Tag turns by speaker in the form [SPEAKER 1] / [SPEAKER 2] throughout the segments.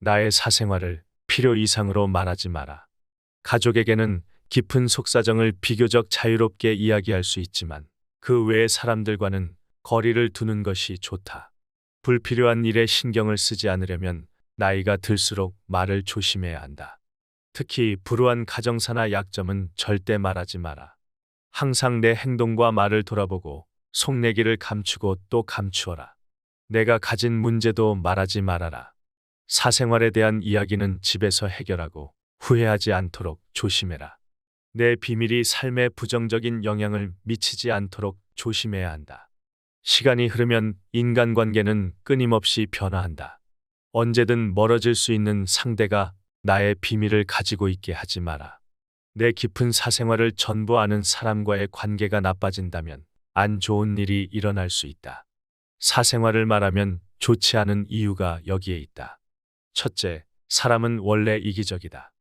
[SPEAKER 1] 나의 사생활을 필요 이상으로 말하지 마라. 가족에게는 깊은 속사정을 비교적 자유롭게 이야기할 수 있지만 그 외의 사람들과는 거리를 두는 것이 좋다. 불필요한 일에 신경을 쓰지 않으려면 나이가 들수록 말을 조심해야 한다. 특히 불우한 가정사나 약점은 절대 말하지 마라. 항상 내 행동과 말을 돌아보고 속내기를 감추고 또 감추어라. 내가 가진 문제도 말하지 말아라. 사생활에 대한 이야기는 집에서 해결하고 후회하지 않도록 조심해라. 내 비밀이 삶에 부정적인 영향을 미치지 않도록 조심해야 한다. 시간이 흐르면 인간관계는 끊임없이 변화한다. 언제든 멀어질 수 있는 상대가 나의 비밀을 가지고 있게 하지 마라. 내 깊은 사생활을 전부 아는 사람과의 관계가 나빠진다면 안 좋은 일이 일어날 수 있다. 사생활을 말하면 좋지 않은 이유가 여기에 있다. 첫째, 사람은 원래 이기적이다.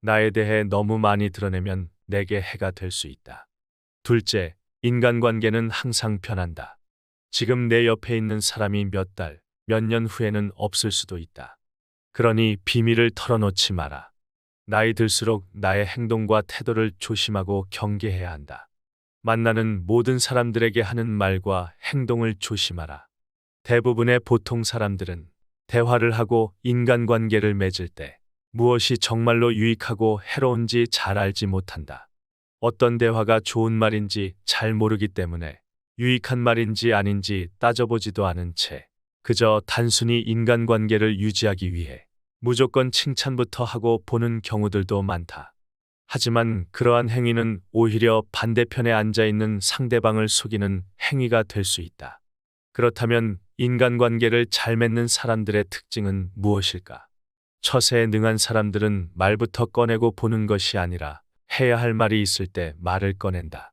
[SPEAKER 1] 나에 대해 너무 많이 드러내면 내게 해가 될 수 있다. 둘째, 인간관계는 항상 변한다. 지금 내 옆에 있는 사람이 몇 달, 몇 년 후에는 없을 수도 있다. 그러니 비밀을 털어놓지 마라. 나이 들수록 나의 행동과 태도를 조심하고 경계해야 한다. 만나는 모든 사람들에게 하는 말과 행동을 조심하라. 대부분의 보통 사람들은 대화를 하고 인간관계를 맺을 때 무엇이 정말로 유익하고 해로운지 잘 알지 못한다. 어떤 대화가 좋은 말인지 잘 모르기 때문에 유익한 말인지 아닌지 따져보지도 않은 채 그저 단순히 인간관계를 유지하기 위해 무조건 칭찬부터 하고 보는 경우들도 많다. 하지만 그러한 행위는 오히려 반대편에 앉아있는 상대방을 속이는 행위가 될 수 있다. 그렇다면 인간관계를 잘 맺는 사람들의 특징은 무엇일까? 처세에 능한 사람들은 말부터 꺼내고 보는 것이 아니라 해야 할 말이 있을 때 말을 꺼낸다.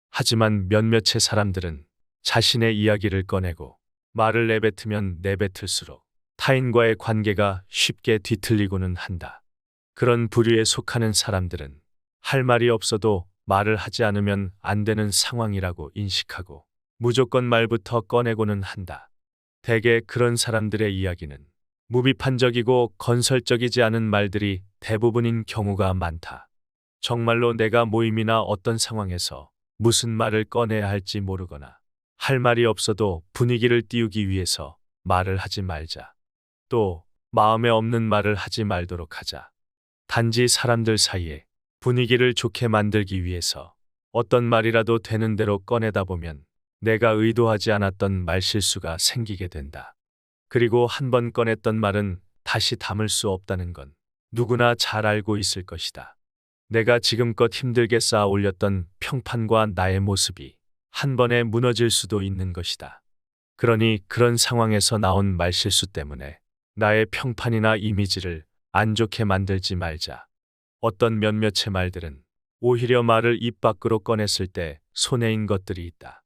[SPEAKER 1] 하지만 몇몇의 사람들은 자신의 이야기를 꺼내고 말을 내뱉으면 내뱉을수록 타인과의 관계가 쉽게 뒤틀리고는 한다. 그런 부류에 속하는 사람들은 할 말이 없어도 말을 하지 않으면 안 되는 상황이라고 인식하고 무조건 말부터 꺼내고는 한다. 대개 그런 사람들의 이야기는 무비판적이고 건설적이지 않은 말들이 대부분인 경우가 많다. 정말로 내가 모임이나 어떤 상황에서 무슨 말을 꺼내야 할지 모르거나 할 말이 없어도 분위기를 띄우기 위해서 말을 하지 말자. 또 마음에 없는 말을 하지 말도록 하자. 단지 사람들 사이에 분위기를 좋게 만들기 위해서 어떤 말이라도 되는 대로 꺼내다 보면 내가 의도하지 않았던 말실수가 생기게 된다. 그리고 한 번 꺼냈던 말은 다시 담을 수 없다는 건 누구나 잘 알고 있을 것이다. 내가 지금껏 힘들게 쌓아 올렸던 평판과 나의 모습이 한 번에 무너질 수도 있는 것이다. 그러니 그런 상황에서 나온 말실수 때문에 나의 평판이나 이미지를 안 좋게 만들지 말자. 어떤 몇몇의 말들은 오히려 말을 입 밖으로 꺼냈을 때 손해인 것들이 있다.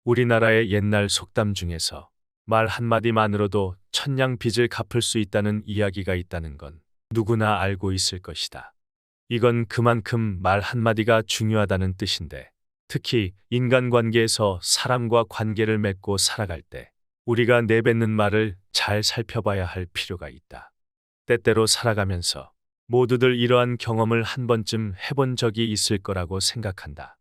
[SPEAKER 1] 우리나라의 옛날 속담 중에서 말 한마디만으로도 천냥 빚을 갚을 수 있다는 이야기가 있다는 건 누구나 알고 있을 것이다. 이건 그만큼 말 한마디가 중요하다는 뜻인데 특히 인간관계에서 사람과 관계를 맺고 살아갈 때 우리가 내뱉는 말을 잘 살펴봐야 할 필요가 있다. 때때로 살아가면서 모두들 이러한 경험을 한 번쯤 해본 적이 있을 거라고 생각한다.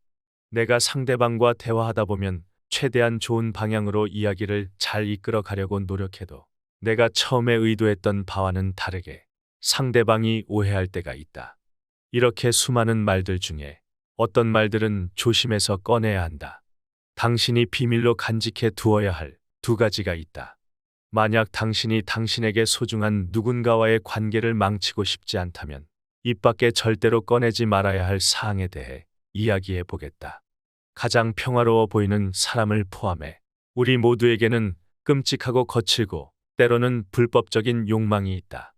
[SPEAKER 1] 내가 상대방과 대화하다 보면 최대한 좋은 방향으로 이야기를 잘 이끌어 가려고 노력해도 내가 처음에 의도했던 바와는 다르게 상대방이 오해할 때가 있다. 이렇게 수많은 말들 중에 어떤 말들은 조심해서 꺼내야 한다. 당신이 비밀로 간직해 두어야 할 두 가지가 있다. 만약 당신이 당신에게 소중한 누군가와의 관계를 망치고 싶지 않다면 입 밖에 절대로 꺼내지 말아야 할 사항에 대해 이야기해 보겠다. 가장 평화로워 보이는 사람을 포함해 우리 모두에게는 끔찍하고 거칠고 때로는 불법적인 욕망이 있다.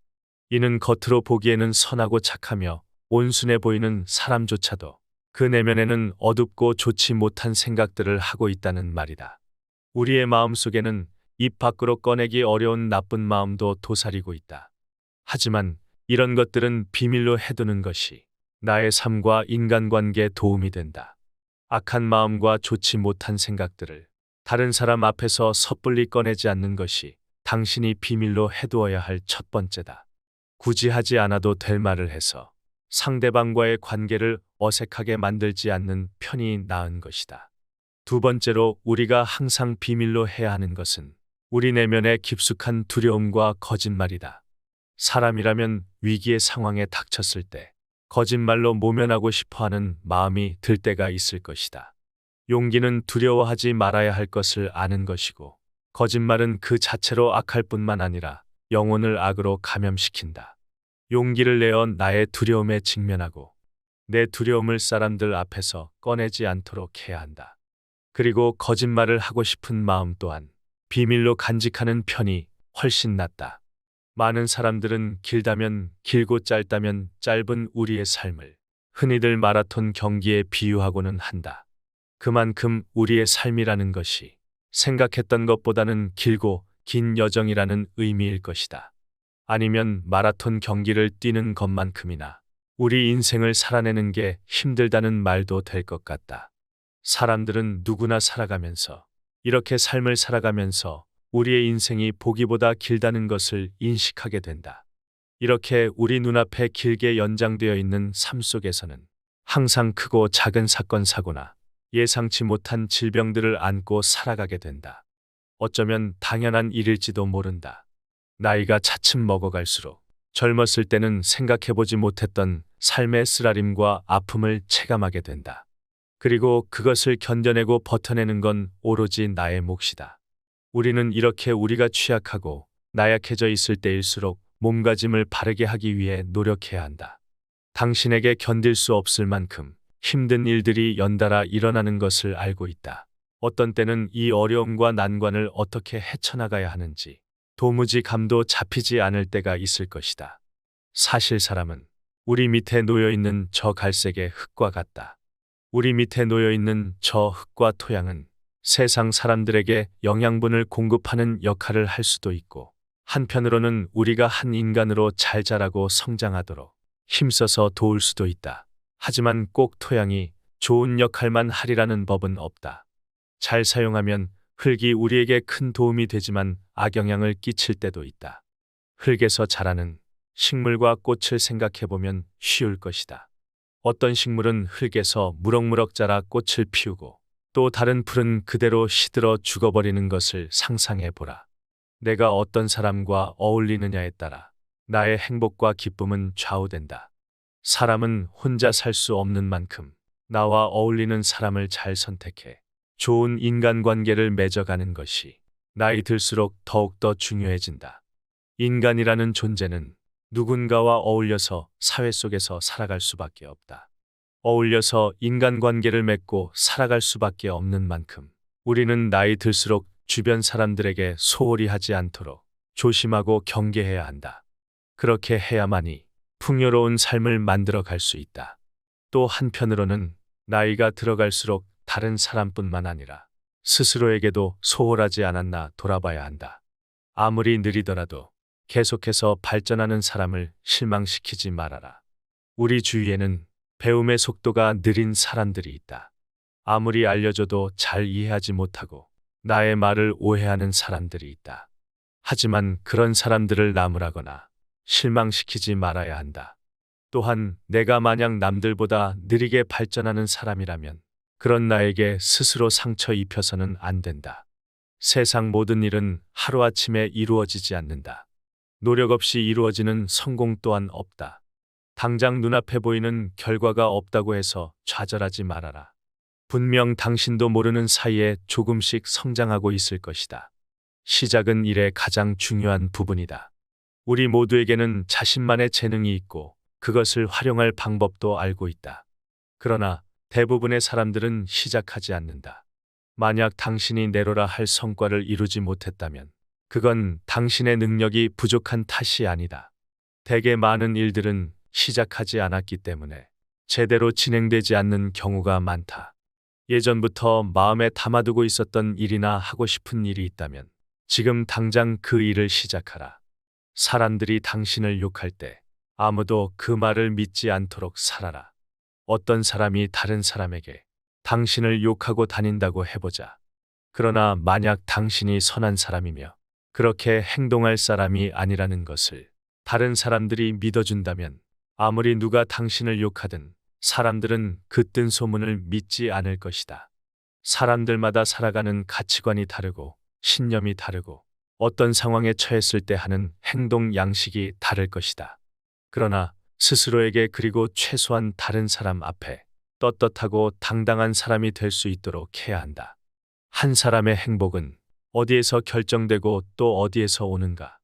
[SPEAKER 1] 이는 겉으로 보기에는 선하고 착하며 온순해 보이는 사람조차도 그 내면에는 어둡고 좋지 못한 생각들을 하고 있다는 말이다. 우리의 마음속에는 입 밖으로 꺼내기 어려운 나쁜 마음도 도사리고 있다. 하지만 이런 것들은 비밀로 해두는 것이 나의 삶과 인간관계에 도움이 된다. 악한 마음과 좋지 못한 생각들을 다른 사람 앞에서 섣불리 꺼내지 않는 것이 당신이 비밀로 해두어야 할 첫 번째다. 굳이 하지 않아도 될 말을 해서 상대방과의 관계를 어색하게 만들지 않는 편이 나은 것이다. 두 번째로 우리가 항상 비밀로 해야 하는 것은 우리 내면의 깊숙한 두려움과 거짓말이다. 사람이라면 위기의 상황에 닥쳤을 때 거짓말로 모면하고 싶어 하는 마음이 들 때가 있을 것이다. 용기는 두려워하지 말아야 할 것을 아는 것이고, 거짓말은 그 자체로 악할 뿐만 아니라 영혼을 악으로 감염시킨다. 용기를 내어 나의 두려움에 직면하고 내 두려움을 사람들 앞에서 꺼내지 않도록 해야 한다. 그리고 거짓말을 하고 싶은 마음 또한 비밀로 간직하는 편이 훨씬 낫다. 많은 사람들은 길다면 길고 짧다면 짧은 우리의 삶을 흔히들 마라톤 경기에 비유하고는 한다. 그만큼 우리의 삶이라는 것이 생각했던 것보다는 길고 긴 여정이라는 의미일 것이다. 아니면 마라톤 경기를 뛰는 것만큼이나 우리 인생을 살아내는 게 힘들다는 말도 될 것 같다. 사람들은 누구나 살아가면서, 이렇게 삶을 살아가면서 우리의 인생이 보기보다 길다는 것을 인식하게 된다. 이렇게 우리 눈앞에 길게 연장되어 있는 삶 속에서는 항상 크고 작은 사건 사고나 예상치 못한 질병들을 안고 살아가게 된다. 어쩌면 당연한 일일지도 모른다. 나이가 차츰 먹어갈수록 젊었을 때는 생각해보지 못했던 삶의 쓰라림과 아픔을 체감하게 된다. 그리고 그것을 견뎌내고 버텨내는 건 오로지 나의 몫이다. 우리는 이렇게 우리가 취약하고 나약해져 있을 때일수록 몸가짐을 바르게 하기 위해 노력해야 한다. 당신에게 견딜 수 없을 만큼 힘든 일들이 연달아 일어나는 것을 알고 있다. 어떤 때는 이 어려움과 난관을 어떻게 헤쳐나가야 하는지 도무지 감도 잡히지 않을 때가 있을 것이다. 사실 사람은 우리 밑에 놓여 있는 저 갈색의 흙과 같다. 우리 밑에 놓여 있는 저 흙과 토양은 세상 사람들에게 영양분을 공급하는 역할을 할 수도 있고, 한편으로는 우리가 한 인간으로 잘 자라고 성장하도록 힘써서 도울 수도 있다. 하지만 꼭 토양이 좋은 역할만 하리라는 법은 없다. 잘 사용하면 흙이 우리에게 큰 도움이 되지만 악영향을 끼칠 때도 있다. 흙에서 자라는 식물과 꽃을 생각해보면 쉬울 것이다. 어떤 식물은 흙에서 무럭무럭 자라 꽃을 피우고, 또 다른 풀은 그대로 시들어 죽어버리는 것을 상상해보라. 내가 어떤 사람과 어울리느냐에 따라 나의 행복과 기쁨은 좌우된다. 사람은 혼자 살 수 없는 만큼 나와 어울리는 사람을 잘 선택해 좋은 인간관계를 맺어가는 것이 나이 들수록 더욱더 중요해진다. 인간이라는 존재는 누군가와 어울려서 사회 속에서 살아갈 수밖에 없다. 어울려서 인간관계를 맺고 살아갈 수밖에 없는 만큼 우리는 나이 들수록 주변 사람들에게 소홀히 하지 않도록 조심하고 경계해야 한다. 그렇게 해야만이 풍요로운 삶을 만들어 갈 수 있다. 또 한편으로는 나이가 들어갈수록 다른 사람뿐만 아니라 스스로에게도 소홀하지 않았나 돌아봐야 한다. 아무리 느리더라도 계속해서 발전하는 사람을 실망시키지 말아라. 우리 주위에는 배움의 속도가 느린 사람들이 있다. 아무리 알려줘도 잘 이해하지 못하고 나의 말을 오해하는 사람들이 있다. 하지만 그런 사람들을 나무라거나 실망시키지 말아야 한다. 또한 내가 만약 남들보다 느리게 발전하는 사람이라면 그런 나에게 스스로 상처 입혀서는 안 된다. 세상 모든 일은 하루아침에 이루어지지 않는다. 노력 없이 이루어지는 성공 또한 없다. 당장 눈앞에 보이는 결과가 없다고 해서 좌절하지 말아라. 분명 당신도 모르는 사이에 조금씩 성장하고 있을 것이다. 시작은 일의 가장 중요한 부분이다. 우리 모두에게는 자신만의 재능이 있고 그것을 활용할 방법도 알고 있다. 그러나 대부분의 사람들은 시작하지 않는다. 만약 당신이 내로라 할 성과를 이루지 못했다면 그건 당신의 능력이 부족한 탓이 아니다. 대개 많은 일들은 시작하지 않았기 때문에 제대로 진행되지 않는 경우가 많다. 예전부터 마음에 담아두고 있었던 일이나 하고 싶은 일이 있다면 지금 당장 그 일을 시작하라. 사람들이 당신을 욕할 때 아무도 그 말을 믿지 않도록 살아라. 어떤 사람이 다른 사람에게 당신을 욕하고 다닌다고 해보자. 그러나 만약 당신이 선한 사람이며 그렇게 행동할 사람이 아니라는 것을 다른 사람들이 믿어준다면 아무리 누가 당신을 욕하든 사람들은 그 뜬 소문을 믿지 않을 것이다. 사람들마다 살아가는 가치관이 다르고 신념이 다르고 어떤 상황에 처했을 때 하는 행동 양식이 다를 것이다. 그러나 스스로에게 그리고 최소한 다른 사람 앞에 떳떳하고 당당한 사람이 될 수 있도록 해야 한다. 한 사람의 행복은 어디에서 결정되고 또 어디에서 오는가?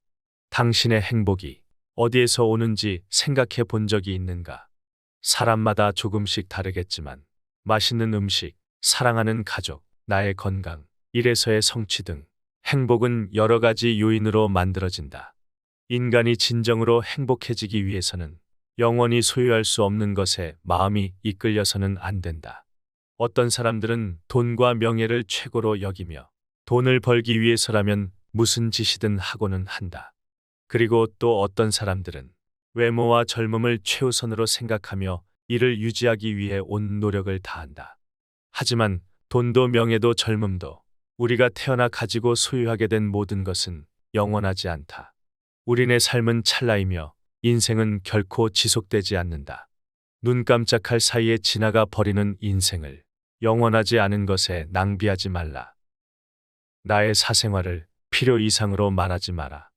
[SPEAKER 1] 당신의 행복이 어디에서 오는지 생각해 본 적이 있는가? 사람마다 조금씩 다르겠지만 맛있는 음식, 사랑하는 가족, 나의 건강, 일에서의 성취 등 행복은 여러 가지 요인으로 만들어진다. 인간이 진정으로 행복해지기 위해서는 영원히 소유할 수 없는 것에 마음이 이끌려서는 안 된다. 어떤 사람들은 돈과 명예를 최고로 여기며 돈을 벌기 위해서라면 무슨 짓이든 하고는 한다. 그리고 또 어떤 사람들은 외모와 젊음을 최우선으로 생각하며 이를 유지하기 위해 온 노력을 다한다. 하지만 돈도 명예도 젊음도 우리가 태어나 가지고 소유하게 된 모든 것은 영원하지 않다. 우리네 삶은 찰나이며 인생은 결코 지속되지 않는다. 눈 깜짝할 사이에 지나가 버리는 인생을 영원하지 않은 것에 낭비하지 말라. 나의 사생활을 필요 이상으로 말하지 마라.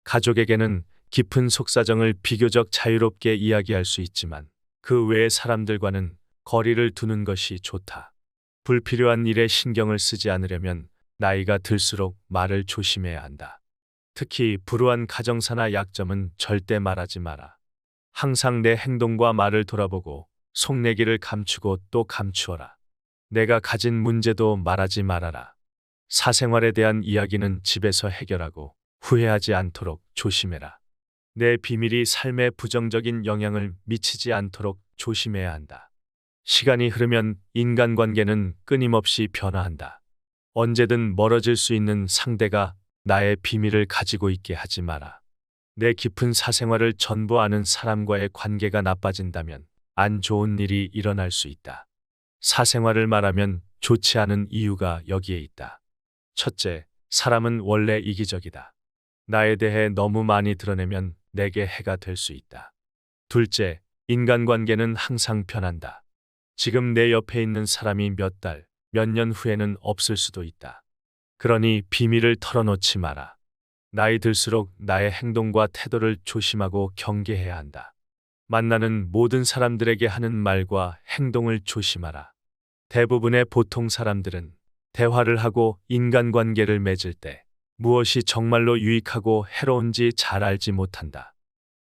[SPEAKER 1] 가족에게는 깊은 속사정을 비교적 자유롭게 이야기할 수 있지만 그 외의 사람들과는 거리를 두는 것이 좋다. 불필요한 일에 신경을 쓰지 않으려면 나이가 들수록 말을 조심해야 한다. 특히 불우한 가정사나 약점은 절대 말하지 마라. 항상 내 행동과 말을 돌아보고 속내기를 감추고 또 감추어라. 내가 가진 문제도 말하지 말아라. 사생활에 대한 이야기는 집에서 해결하고 후회하지 않도록 조심해라. 내 비밀이 삶에 부정적인 영향을 미치지 않도록 조심해야 한다. 시간이 흐르면 인간관계는 끊임없이 변화한다. 언제든 멀어질 수 있는 상대가 나의 비밀을 가지고 있게 하지 마라. 내 깊은 사생활을 전부 아는 사람과의 관계가 나빠진다면 안 좋은 일이 일어날 수 있다. 사생활을 말하면 좋지 않은 이유가 여기에 있다. 첫째, 사람은 원래 이기적이다. 나에 대해 너무 많이 드러내면 내게 해가 될 수 있다. 둘째, 인간관계는 항상 변한다. 지금 내 옆에 있는 사람이 몇 달, 몇 년 후에는 없을 수도 있다. 그러니 비밀을 털어놓지 마라. 나이 들수록 나의 행동과 태도를 조심하고 경계해야 한다. 만나는 모든 사람들에게 하는 말과 행동을 조심하라. 대부분의 보통 사람들은 대화를 하고 인간관계를 맺을 때 무엇이 정말로 유익하고 해로운지 잘 알지 못한다.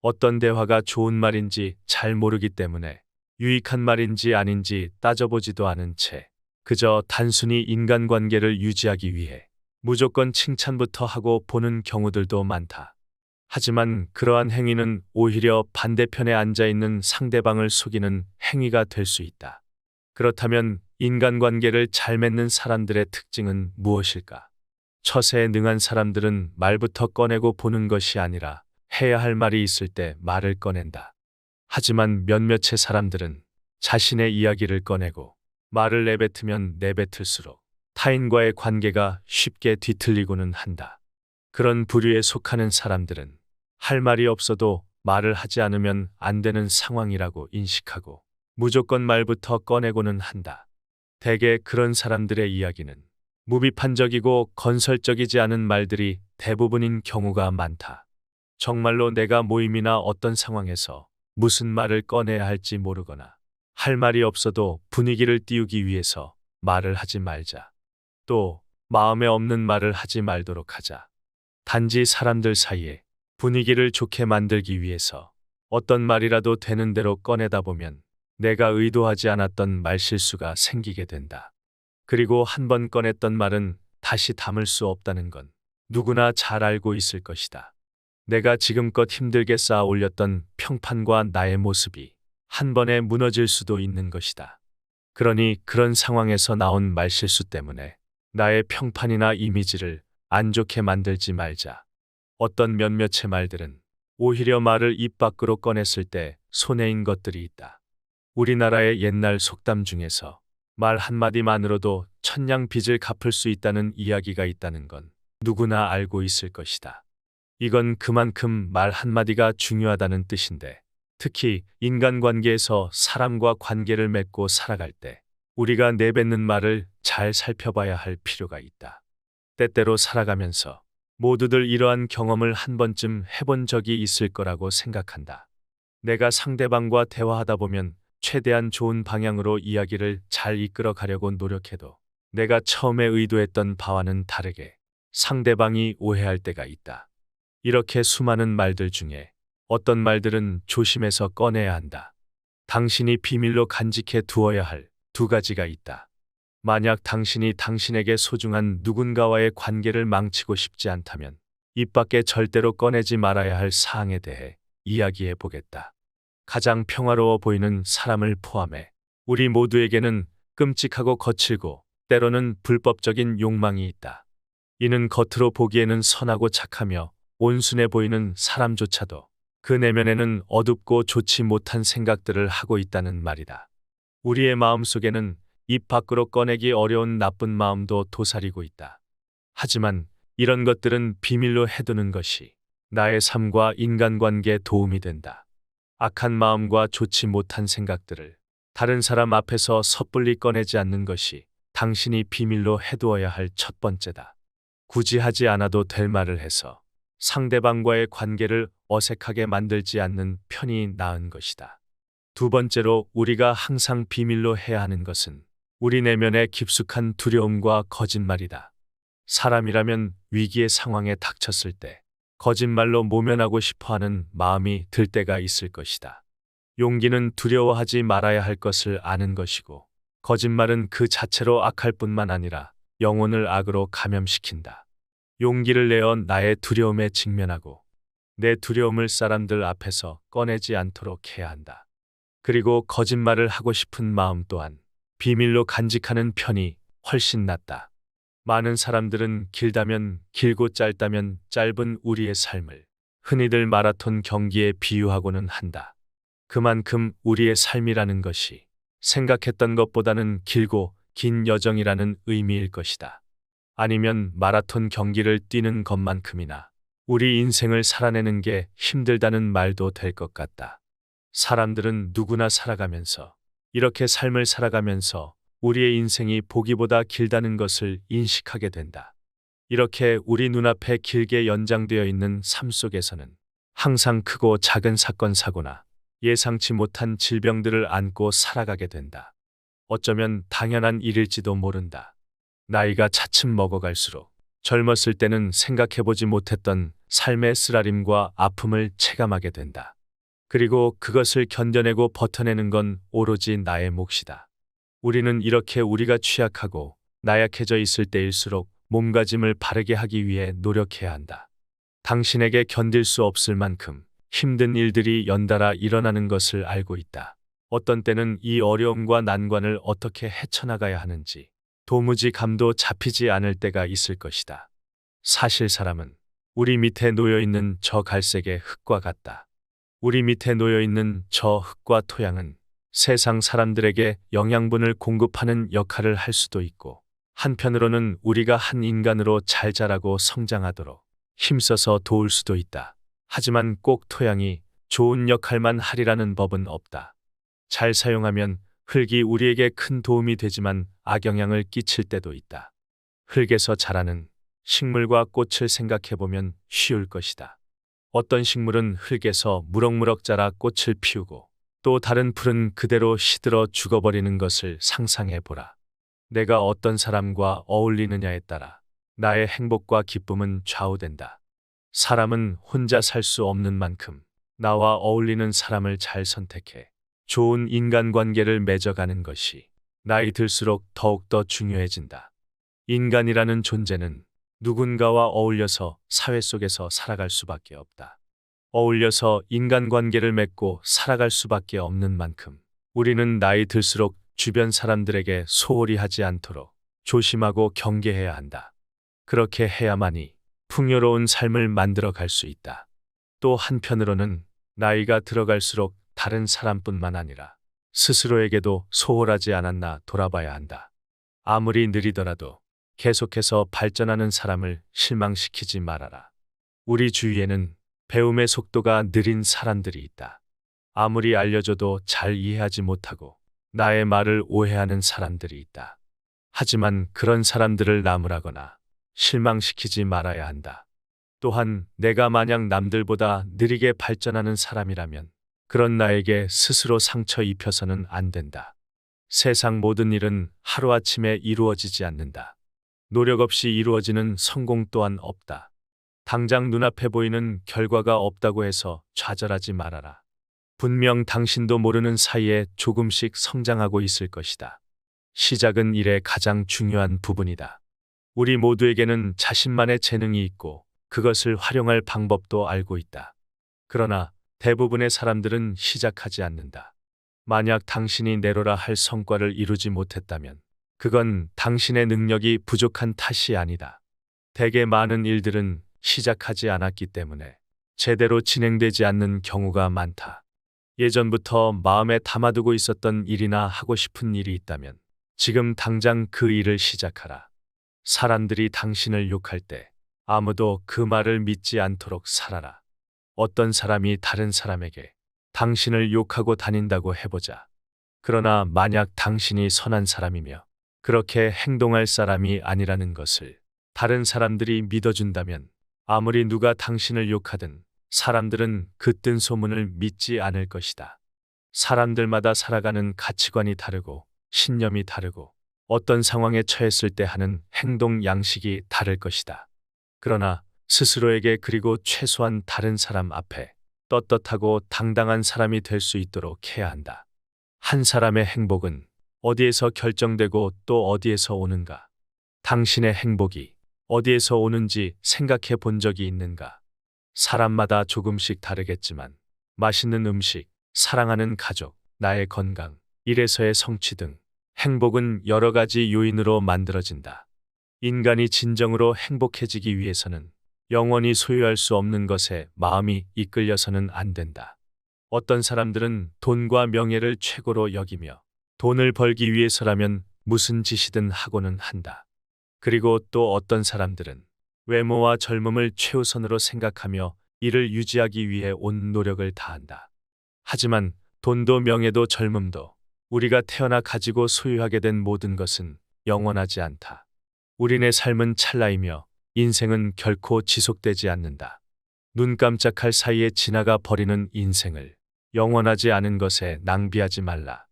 [SPEAKER 1] 어떤 대화가 좋은 말인지 잘 모르기 때문에 유익한 말인지 아닌지 따져보지도 않은 채 그저 단순히 인간관계를 유지하기 위해 무조건 칭찬부터 하고 보는 경우들도 많다. 하지만 그러한 행위는 오히려 반대편에 앉아있는 상대방을 속이는 행위가 될 수 있다. 그렇다면 인간관계를 잘 맺는 사람들의 특징은 무엇일까? 처세에 능한 사람들은 말부터 꺼내고 보는 것이 아니라 해야 할 말이 있을 때 말을 꺼낸다. 하지만 몇몇의 사람들은 자신의 이야기를 꺼내고 말을 내뱉으면 내뱉을수록 타인과의 관계가 쉽게 뒤틀리고는 한다. 그런 부류에 속하는 사람들은 할 말이 없어도 말을 하지 않으면 안 되는 상황이라고 인식하고 무조건 말부터 꺼내고는 한다. 대개 그런 사람들의 이야기는 무비판적이고 건설적이지 않은 말들이 대부분인 경우가 많다. 정말로 내가 모임이나 어떤 상황에서 무슨 말을 꺼내야 할지 모르거나 할 말이 없어도 분위기를 띄우기 위해서 말을 하지 말자. 또 마음에 없는 말을 하지 말도록 하자. 단지 사람들 사이에 분위기를 좋게 만들기 위해서 어떤 말이라도 되는 대로 꺼내다 보면 내가 의도하지 않았던 말실수가 생기게 된다. 그리고 한 번 꺼냈던 말은 다시 담을 수 없다는 건 누구나 잘 알고 있을 것이다. 내가 지금껏 힘들게 쌓아 올렸던 평판과 나의 모습이 한 번에 무너질 수도 있는 것이다. 그러니 그런 상황에서 나온 말실수 때문에 나의 평판이나 이미지를 안 좋게 만들지 말자. 어떤 몇몇의 말들은 오히려 말을 입 밖으로 꺼냈을 때 손해인 것들이 있다. 우리나라의 옛날 속담 중에서 말 한마디만으로도 천냥 빚을 갚을 수 있다는 이야기가 있다는 건 누구나 알고 있을 것이다. 이건 그만큼 말 한마디가 중요하다는 뜻인데, 특히 인간관계에서 사람과 관계를 맺고 살아갈 때 우리가 내뱉는 말을 잘 살펴봐야 할 필요가 있다. 때때로 살아가면서 모두들 이러한 경험을 한 번쯤 해본 적이 있을 거라고 생각한다. 내가 상대방과 대화하다 보면 최대한 좋은 방향으로 이야기를 잘 이끌어 가려고 노력해도 내가 처음에 의도했던 바와는 다르게 상대방이 오해할 때가 있다. 이렇게 수많은 말들 중에 어떤 말들은 조심해서 꺼내야 한다. 당신이 비밀로 간직해 두어야 할 두 가지가 있다. 만약 당신이 당신에게 소중한 누군가와의 관계를 망치고 싶지 않다면 입 밖에 절대로 꺼내지 말아야 할 사항에 대해 이야기해 보겠다. 가장 평화로워 보이는 사람을 포함해 우리 모두에게는 끔찍하고 거칠고 때로는 불법적인 욕망이 있다. 이는 겉으로 보기에는 선하고 착하며 온순해 보이는 사람조차도 그 내면에는 어둡고 좋지 못한 생각들을 하고 있다는 말이다. 우리의 마음속에는 입 밖으로 꺼내기 어려운 나쁜 마음도 도사리고 있다. 하지만 이런 것들은 비밀로 해두는 것이 나의 삶과 인간관계에 도움이 된다. 악한 마음과 좋지 못한 생각들을 다른 사람 앞에서 섣불리 꺼내지 않는 것이 당신이 비밀로 해두어야 할 첫 번째다. 굳이 하지 않아도 될 말을 해서 상대방과의 관계를 어색하게 만들지 않는 편이 나은 것이다. 두 번째로 우리가 항상 비밀로 해야 하는 것은 우리 내면의 깊숙한 두려움과 거짓말이다. 사람이라면 위기의 상황에 닥쳤을 때 거짓말로 모면하고 싶어하는 마음이 들 때가 있을 것이다. 용기는 두려워하지 말아야 할 것을 아는 것이고, 거짓말은 그 자체로 악할 뿐만 아니라 영혼을 악으로 감염시킨다. 용기를 내어 나의 두려움에 직면하고 내 두려움을 사람들 앞에서 꺼내지 않도록 해야 한다. 그리고 거짓말을 하고 싶은 마음 또한 비밀로 간직하는 편이 훨씬 낫다. 많은 사람들은 길다면 길고 짧다면 짧은 우리의 삶을 흔히들 마라톤 경기에 비유하고는 한다. 그만큼 우리의 삶이라는 것이 생각했던 것보다는 길고 긴 여정이라는 의미일 것이다. 아니면 마라톤 경기를 뛰는 것만큼이나 우리 인생을 살아내는 게 힘들다는 말도 될 것 같다. 사람들은 누구나 살아가면서, 이렇게 삶을 살아가면서 우리의 인생이 보기보다 길다는 것을 인식하게 된다. 이렇게 우리 눈앞에 길게 연장되어 있는 삶 속에서는 항상 크고 작은 사건 사고나 예상치 못한 질병들을 안고 살아가게 된다. 어쩌면 당연한 일일지도 모른다. 나이가 차츰 먹어갈수록 젊었을 때는 생각해보지 못했던 삶의 쓰라림과 아픔을 체감하게 된다. 그리고 그것을 견뎌내고 버텨내는 건 오로지 나의 몫이다. 우리는 이렇게 우리가 취약하고 나약해져 있을 때일수록 몸가짐을 바르게 하기 위해 노력해야 한다. 당신에게 견딜 수 없을 만큼 힘든 일들이 연달아 일어나는 것을 알고 있다. 어떤 때는 이 어려움과 난관을 어떻게 헤쳐나가야 하는지 도무지 감도 잡히지 않을 때가 있을 것이다. 사실 사람은 우리 밑에 놓여있는 저 갈색의 흙과 같다. 우리 밑에 놓여있는 저 흙과 토양은 세상 사람들에게 영양분을 공급하는 역할을 할 수도 있고, 한편으로는 우리가 한 인간으로 잘 자라고 성장하도록 힘써서 도울 수도 있다. 하지만 꼭 토양이 좋은 역할만 하리라는 법은 없다. 잘 사용하면 흙이 우리에게 큰 도움이 되지만 악영향을 끼칠 때도 있다. 흙에서 자라는 식물과 꽃을 생각해보면 쉬울 것이다. 어떤 식물은 흙에서 무럭무럭 자라 꽃을 피우고 또 다른 풀은 그대로 시들어 죽어버리는 것을 상상해보라. 내가 어떤 사람과 어울리느냐에 따라 나의 행복과 기쁨은 좌우된다. 사람은 혼자 살 수 없는 만큼 나와 어울리는 사람을 잘 선택해 좋은 인간관계를 맺어가는 것이 나이 들수록 더욱더 중요해진다. 인간이라는 존재는 누군가와 어울려서 사회 속에서 살아갈 수밖에 없다. 어울려서 인간관계를 맺고 살아갈 수밖에 없는 만큼 우리는 나이 들수록 주변 사람들에게 소홀히 하지 않도록 조심하고 경계해야 한다. 그렇게 해야만이 풍요로운 삶을 만들어 갈 수 있다. 또 한편으로는 나이가 들어갈수록 다른 사람뿐만 아니라 스스로에게도 소홀하지 않았나 돌아봐야 한다. 아무리 느리더라도 계속해서 발전하는 사람을 실망시키지 말아라. 우리 주위에는 배움의 속도가 느린 사람들이 있다. 아무리 알려줘도 잘 이해하지 못하고 나의 말을 오해하는 사람들이 있다. 하지만 그런 사람들을 나무라거나 실망시키지 말아야 한다. 또한 내가 만약 남들보다 느리게 발전하는 사람이라면 그런 나에게 스스로 상처 입혀서는 안 된다. 세상 모든 일은 하루아침에 이루어지지 않는다. 노력 없이 이루어지는 성공 또한 없다. 당장 눈앞에 보이는 결과가 없다고 해서 좌절하지 말아라. 분명 당신도 모르는 사이에 조금씩 성장하고 있을 것이다. 시작은 일의 가장 중요한 부분이다. 우리 모두에게는 자신만의 재능이 있고 그것을 활용할 방법도 알고 있다. 그러나 대부분의 사람들은 시작하지 않는다. 만약 당신이 내로라 할 성과를 이루지 못했다면 그건 당신의 능력이 부족한 탓이 아니다. 대개 많은 일들은 시작하지 않았기 때문에 제대로 진행되지 않는 경우가 많다. 예전부터 마음에 담아두고 있었던 일이나 하고 싶은 일이 있다면 지금 당장 그 일을 시작하라. 사람들이 당신을 욕할 때 아무도 그 말을 믿지 않도록 살아라. 어떤 사람이 다른 사람에게 당신을 욕하고 다닌다고 해보자. 그러나 만약 당신이 선한 사람이며 그렇게 행동할 사람이 아니라는 것을 다른 사람들이 믿어준다면 아무리 누가 당신을 욕하든 사람들은 그 뜬 소문을 믿지 않을 것이다. 사람들마다 살아가는 가치관이 다르고 신념이 다르고 어떤 상황에 처했을 때 하는 행동 양식이 다를 것이다. 그러나 스스로에게 그리고 최소한 다른 사람 앞에 떳떳하고 당당한 사람이 될 수 있도록 해야 한다. 한 사람의 행복은 어디에서 결정되고 또 어디에서 오는가? 당신의 행복이 어디에서 오는지 생각해 본 적이 있는가? 사람마다 조금씩 다르겠지만 맛있는 음식, 사랑하는 가족, 나의 건강, 일에서의 성취 등 행복은 여러 가지 요인으로 만들어진다. 인간이 진정으로 행복해지기 위해서는 영원히 소유할 수 없는 것에 마음이 이끌려서는 안 된다. 어떤 사람들은 돈과 명예를 최고로 여기며 돈을 벌기 위해서라면 무슨 짓이든 하고는 한다. 그리고 또 어떤 사람들은 외모와 젊음을 최우선으로 생각하며 이를 유지하기 위해 온 노력을 다한다. 하지만 돈도 명예도 젊음도 우리가 태어나 가지고 소유하게 된 모든 것은 영원하지 않다. 우리네 삶은 찰나이며 인생은 결코 지속되지 않는다. 눈 깜짝할 사이에 지나가 버리는 인생을 영원하지 않은 것에 낭비하지 말라.